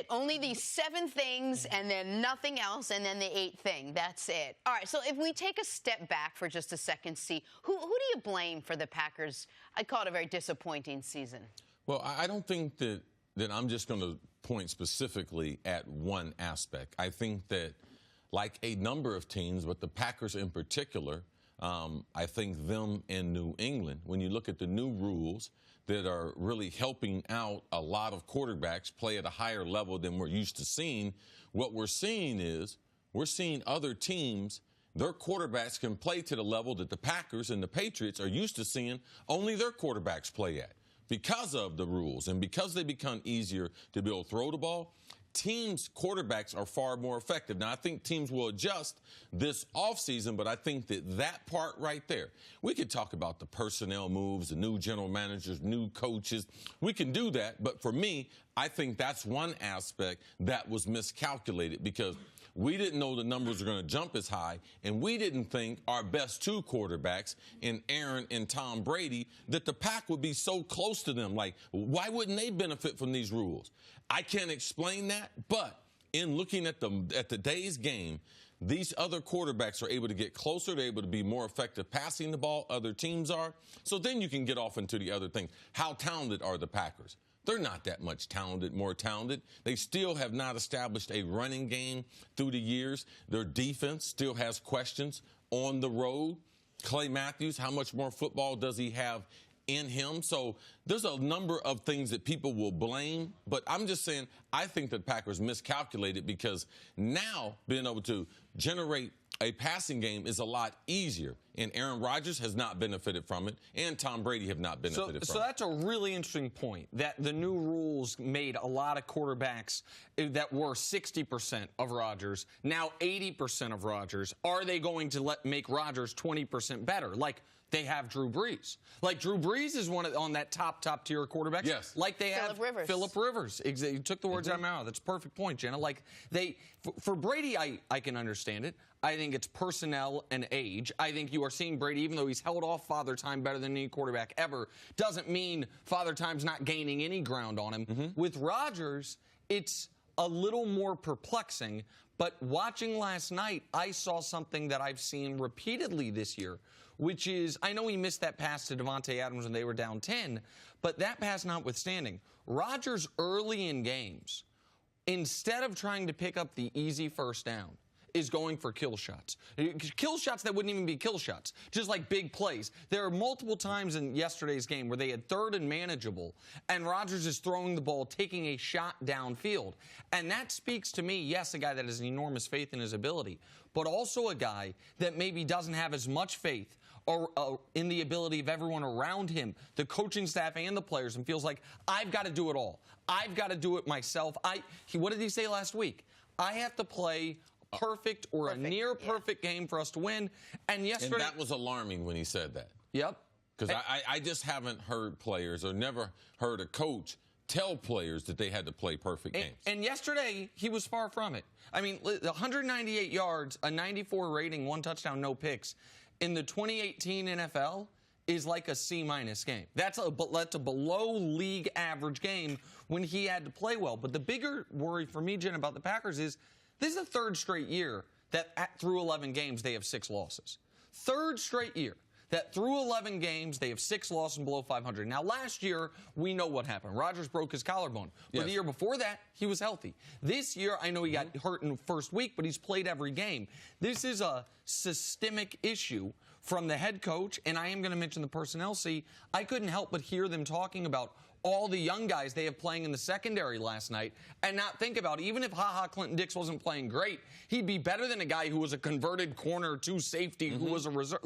it. Only these 7 things and then nothing else and then the 8th thing. That's it. All right, so if we take a step back for just a second, see, who do you blame for the Packers? I call it a very disappointing season. Well, I don't think that I'm just going to point specifically at one aspect. I think that, like a number of teams, but the Packers in particular, I think them in New England, when you look at the new rules that are really helping out a lot of quarterbacks play at a higher level than we're used to seeing, what we're seeing is we're seeing other teams, their quarterbacks can play to the level that the Packers and the Patriots are used to seeing only their quarterbacks play at. Because of the rules and because they become easier to be able to throw the ball, teams' quarterbacks are far more effective. Now, I think teams will adjust this offseason, but I think that part right there, we could talk about the personnel moves, the new general managers, new coaches. We can do that, but for me, I think that's one aspect that was miscalculated because we didn't know the numbers were going to jump as high, and we didn't think our best 2 quarterbacks, in Aaron and Tom Brady, that the pack would be so close to them. Like, why wouldn't they benefit from these rules? I can't explain that, but in looking at today's game, these other quarterbacks are able to get closer. They're able to be more effective passing the ball. Other teams are. So then you can get off into the other things. How talented are the Packers? They're not that much more talented. They still have not established a running game through the years. Their defense still has questions on the road. Clay Matthews, how much more football does he have in him? So there's a number of things that people will blame. But I'm just saying I think that Packers miscalculated because now being able to generate a passing game is a lot easier, and Aaron Rodgers has not benefited from it, and Tom Brady have not benefited from it. So that's a really interesting point, that the new rules made a lot of quarterbacks that were 60% of Rodgers, now 80% of Rodgers. Are they going to make Rodgers 20% better? Like they have Drew Brees. Like Drew Brees is on that top tier quarterbacks. Yes. Like they have Phillip Rivers. You took the words out of my mouth. That's a perfect point, Jenna. Like for Brady, I can understand it. I think it's personnel and age. I think you are seeing Brady, even though he's held off Father Time better than any quarterback ever, doesn't mean Father Time's not gaining any ground on him. With Rodgers, it's a little more perplexing. But watching last night, I saw something that I've seen repeatedly this year, which is, I know he missed that pass to Devontae Adams when they were down 10, but that pass notwithstanding, Rodgers early in games, instead of trying to pick up the easy first down, is going for kill shots. Kill shots that wouldn't even be kill shots, just like big plays. There are multiple times in yesterday's game where they had 3rd and manageable, and Rodgers is throwing the ball, taking a shot downfield. And that speaks to me, yes, a guy that has enormous faith in his ability, but also a guy that maybe doesn't have as much faith or in the ability of everyone around him, the coaching staff and the players, and feels like, I've got to do it all. I've got to do it myself. What did he say last week? I have to play perfect or a near perfect game for us to win. And yesterday, and that was alarming when he said that. Yep. Because I just haven't heard players or never heard a coach tell players that they had to play perfect games. And yesterday, he was far from it. I mean, 198 yards, a 94 rating, 1 touchdown, no picks. In the 2018 NFL is like a C-minus game. That's a below league average game when he had to play well. But the bigger worry for me, Jen, about the Packers is this is the 3rd straight year that through 11 games they have 6 losses. 3rd straight year that through 11 games they have 6 losses and below 500. Now, last year, we know what happened. Rodgers broke his collarbone. But the year before that, he was healthy. This year, I know he got hurt in the first week, but he's played every game. This is a systemic issue from the head coach, and I am going to mention the personnel. See, I couldn't help but hear them talking about all the young guys they have playing in the secondary last night and not think about, even if Ha-Ha Clinton-Dix wasn't playing great, he'd be better than a guy who was a converted corner to safety who was a reserve.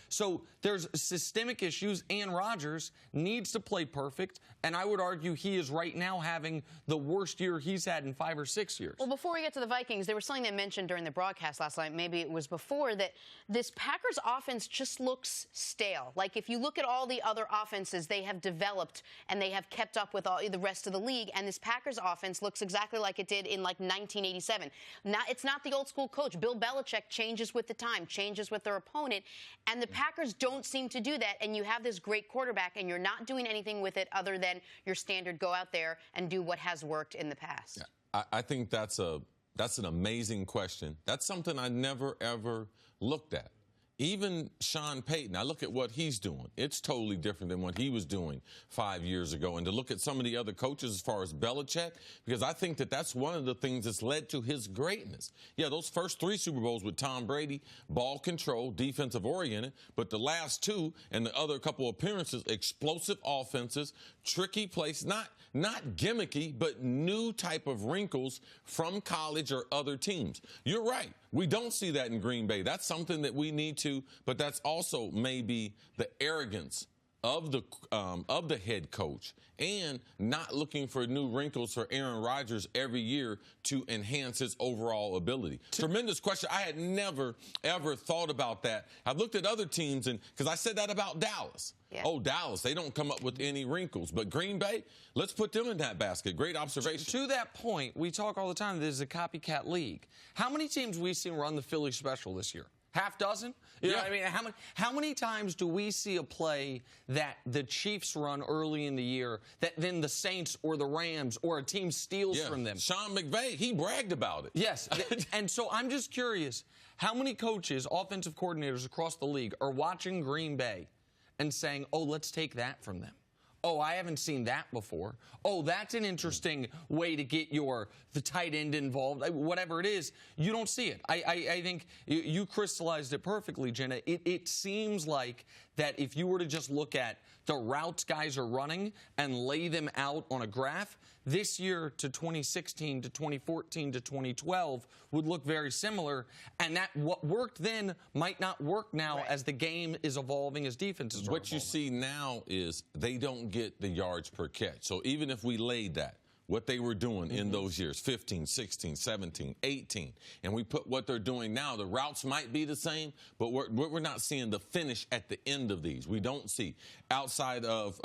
So there's systemic issues, and Rodgers needs to play perfect, and I would argue he is right now having the worst year he's had in 5 or 6 years. Well, before we get to the Vikings, there was something they mentioned during the broadcast last night, maybe it was before, that this Packers offense just looks stale. Like, if you look at all the other offenses, they have developed and they have kept up with all the rest of the league, and this Packers offense looks exactly like it did in, like, 1987. It's not the old-school coach. Bill Belichick changes with the time, changes with their opponent, and the Packers don't seem to do that, and you have this great quarterback, and you're not doing anything with it other than your standard go out there and do what has worked in the past. I think that's an amazing question. That's something I never, ever looked at. Even Sean Payton, I look at what he's doing. It's totally different than what he was doing 5 years ago. And to look at some of the other coaches as far as Belichick, because I think that that's one of the things that's led to his greatness. Yeah, those first 3 Super Bowls with Tom Brady, ball control, defensive oriented, but the last 2 and the other couple appearances, explosive offenses, tricky plays, not gimmicky, but new type of wrinkles from college or other teams. You're right. We don't see that in Green Bay. That's something that we need to, but that's also maybe the arrogance of the head coach and not looking for new wrinkles for Aaron Rodgers every year to enhance his overall ability. Tremendous question. I had never, ever thought about that. I've looked at other teams, and because I said that about Dallas. Yeah. Oh, Dallas, they don't come up with any wrinkles. But Green Bay, let's put them in that basket. Great observation. To that point, we talk all the time, this is a copycat league. How many teams we've seen run the Philly special this year? Half dozen? You know what I mean? How many times do we see a play that the Chiefs run early in the year that then the Saints or the Rams or a team steals from them? Sean McVay, he bragged about it. Yes. And so I'm just curious, how many coaches, offensive coordinators across the league are watching Green Bay and saying, oh, let's take that from them? Oh, I haven't seen that before. Oh, that's an interesting way to get the tight end involved. Whatever it is, you don't see it. I think you crystallized it perfectly, Jenna. It seems like that if you were to just look at the routes guys are running and lay them out on a graph, this year to 2016 to 2014 to 2012 would look very similar, and that what worked then might not work now as the game is evolving, as defenses are What evolving. you see now is they don't get the yards per catch. So even if we laid that, what they were doing in those years, 15, 16, 17, 18, and we put what they're doing now, the routes might be the same, but we're not seeing the finish at the end of these. We don't see outside of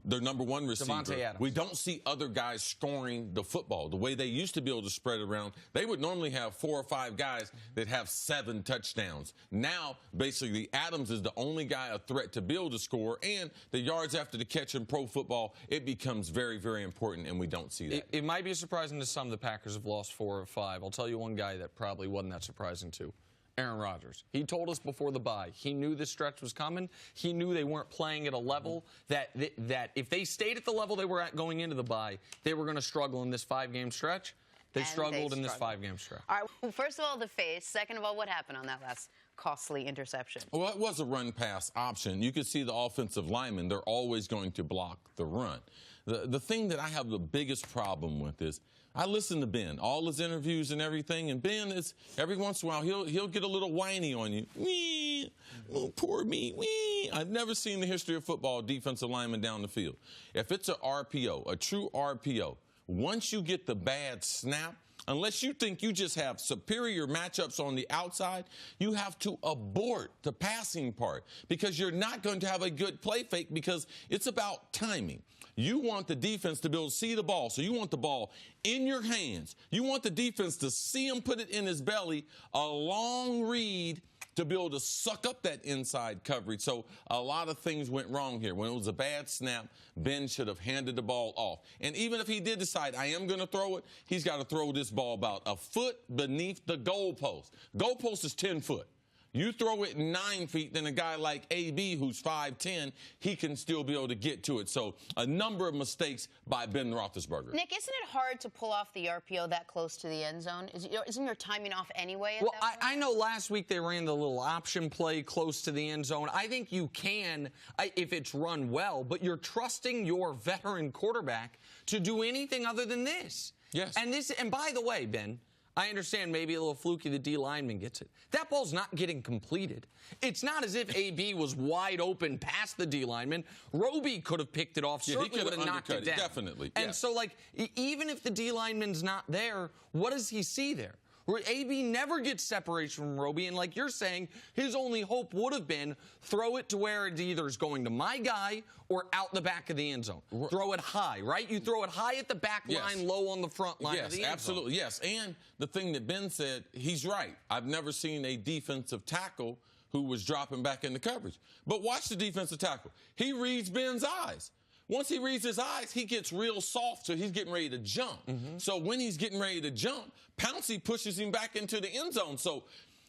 their number 1 receiver. Devontae Adams. We don't see other guys scoring the football. The way they used to be able to spread it around, they would normally have 4 or 5 guys that have 7 touchdowns. Now, basically, Adams is the only guy a threat to be able to score, and the yards after the catch in pro football, it becomes very, very important, and we don't see that. It might be surprising to some the Packers have lost 4 or 5. I'll tell you one guy that probably wasn't that surprising to. Aaron Rodgers. He told us before the bye. He knew this stretch was coming. He knew they weren't playing at a level that if they stayed at the level they were at going into the bye, they were going to struggle in this 5-game stretch. They struggled in this 5-game stretch. All right. Well, first of all, the face. Second of all, what happened on that last costly interception? Well, it was a run-pass option. You could see the offensive linemen, they're always going to block the run. The thing that I have the biggest problem with is I listen to Ben, all his interviews and everything, and Ben is, every once in a while, he'll get a little whiny on you. Wee, oh, poor me, wee. I've never seen the history of football defensive lineman down the field. If it's a RPO, a true RPO, once you get the bad snap, unless you think you just have superior matchups on the outside, you have to abort the passing part because you're not going to have a good play fake because it's about timing. You want the defense to be able to see the ball, so you want the ball in your hands. You want the defense to see him put it in his belly, a long read to be able to suck up that inside coverage. So a lot of things went wrong here. When it was a bad snap, Ben should have handed the ball off. And even if he did decide, I am going to throw it, he's got to throw this ball about a foot beneath the goalpost. Goalpost is 10 foot. You throw it 9 feet, then a guy like AB, who's 5'10", he can still be able to get to it. So a number of mistakes by Ben Roethlisberger. Nick, isn't it hard to pull off the RPO that close to the end zone? Isn't your timing off anyway at that point? I know last week they ran the little option play close to the end zone. I think you can if it's run well, but you're trusting your veteran quarterback to do anything other than this. Yes. And by the way, Ben, I understand maybe a little fluky the D lineman gets it. That ball's not getting completed. It's not as if AB was wide open past the D lineman. Roby could have picked it off. Yeah, certainly would have knocked it down. Definitely. And so, like, even if the D lineman's not there, what does he see there? Where AB never gets separation from Roby, and like you're saying, his only hope would have been throw it to where it either is going to my guy or out the back of the end zone. Throw it high, right? You throw it high at the back line, low on the front line of the end zone. Yes, absolutely, yes. And the thing that Ben said, he's right. I've never seen a defensive tackle who was dropping back into coverage. But watch the defensive tackle. He reads Ben's eyes. once he reads his eyes, he gets real soft, so he's getting ready to jump. So when he's getting ready to jump, Pouncey pushes him back into the end zone. So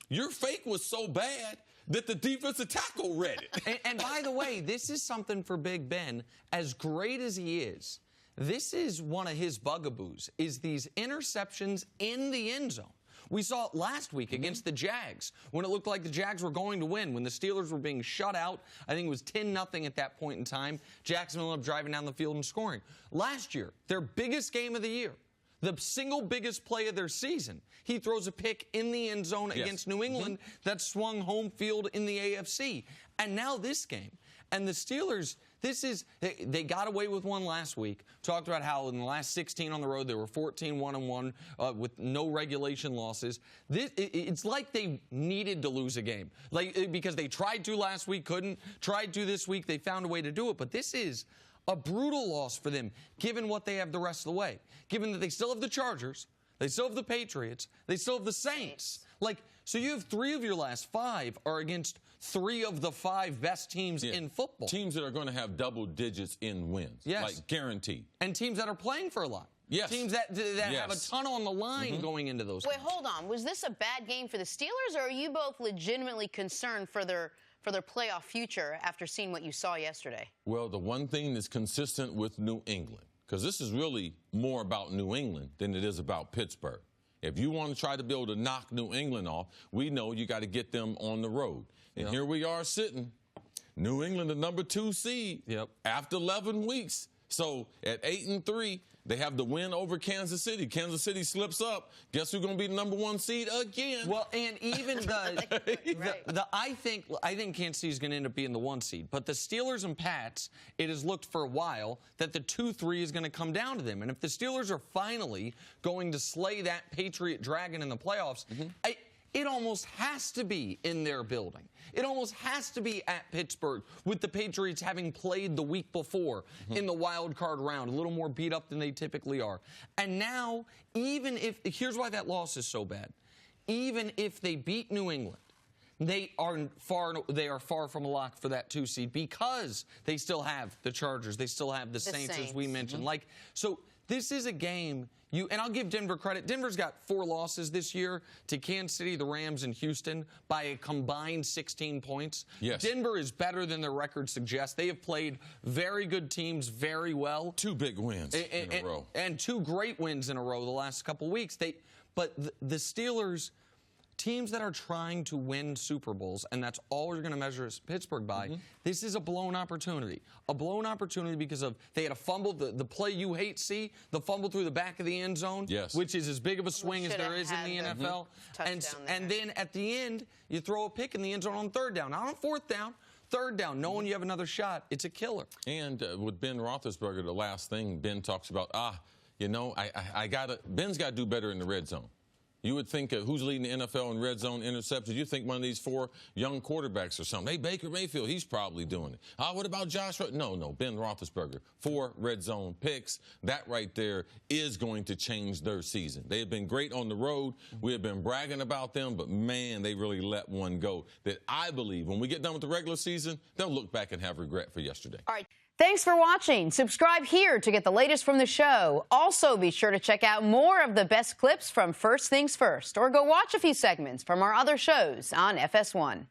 your fake was so bad that the defensive tackle read it. And by the way, this is something for Big Ben. As great as he is, this is one of his bugaboos, is these interceptions in the end zone. We saw it last week against the Jags when it looked like the Jags were going to win, when the Steelers were being shut out. I think it was 10-0 at that point in time. Jacksonville ended up driving down the field and scoring. Last year, their biggest game of the year, the single biggest play of their season, he throws a pick in the end zone against New England that swung home field in the AFC. And now this game. And the Steelers, they got away with one last week. Talked about how in the last 16 on the road, they were 14-1-1 with no regulation losses. It's like they needed to lose a game. Because they tried to last week, couldn't. Tried to this week, they found a way to do it. But this is a brutal loss for them, given what they have the rest of the way. Given that they still have the Chargers, they still have the Patriots, they still have the Saints. So you have 3 of your last 5 are against 3 of the 5 best teams in football. Teams that are going to have double digits in wins. Yes. Guaranteed. And teams that are playing for a lot. Yes. Teams that have a ton on the line going into those games. Wait, hold on. Was this a bad game for the Steelers, or are you both legitimately concerned for their playoff future after seeing what you saw yesterday? Well, the one thing that's consistent with New England, because this is really more about New England than it is about Pittsburgh. If you want to try to be able to knock New England off, we know you got to get them on the road. And here we are sitting, New England, the number 2 seed after 11 weeks. So at 8-3, they have the win over Kansas City. Kansas City slips up. Guess who's going to be the number 1 seed again? Well, and even I think Kansas City is going to end up being the 1 seed. But the Steelers and Pats, it has looked for a while that the 2-3 is going to come down to them. And if the Steelers are finally going to slay that Patriot Dragon in the playoffs, it almost has to be in their building. It almost has to be at Pittsburgh, with the Patriots having played the week before in the wild card round, a little more beat up than they typically are. And now, even if, here's why that loss is so bad. Even if they beat New England, they are far from a lock for that 2 seed, because they still have the Chargers, they still have the Saints, as we mentioned. So this is a game. And I'll give Denver credit. Denver's got 4 losses this year to Kansas City, the Rams, and Houston by a combined 16 points. Yes. Denver is better than their record suggests. They have played very good teams very well. 2 big wins in a row. And 2 great wins in a row the last couple weeks. But the Steelers, teams that are trying to win Super Bowls, and that's all we're going to measure Pittsburgh by, this is a blown opportunity. A blown opportunity because they had a fumble, the play you hate see, the fumble through the back of the end zone, which is as big of a swing as there is in the NFL. And then at the end, you throw a pick in the end zone on 3rd down. Not on 4th down. 3rd down, knowing you have another shot, it's a killer. And with Ben Roethlisberger, the last thing Ben talks about, Ben's got to do better in the red zone. You would think who's leading the NFL in red zone interceptions? You think one of these 4 young quarterbacks or something. Hey, Baker Mayfield, he's probably doing it. What about Josh? No, Ben Roethlisberger. 4 red zone picks. That right there is going to change their season. They have been great on the road. We have been bragging about them, but, man, they really let one go that I believe when we get done with the regular season, they'll look back and have regret for yesterday. All right. Thanks for watching. Subscribe here to get the latest from the show. Also, be sure to check out more of the best clips from First Things First, or go watch a few segments from our other shows on FS1.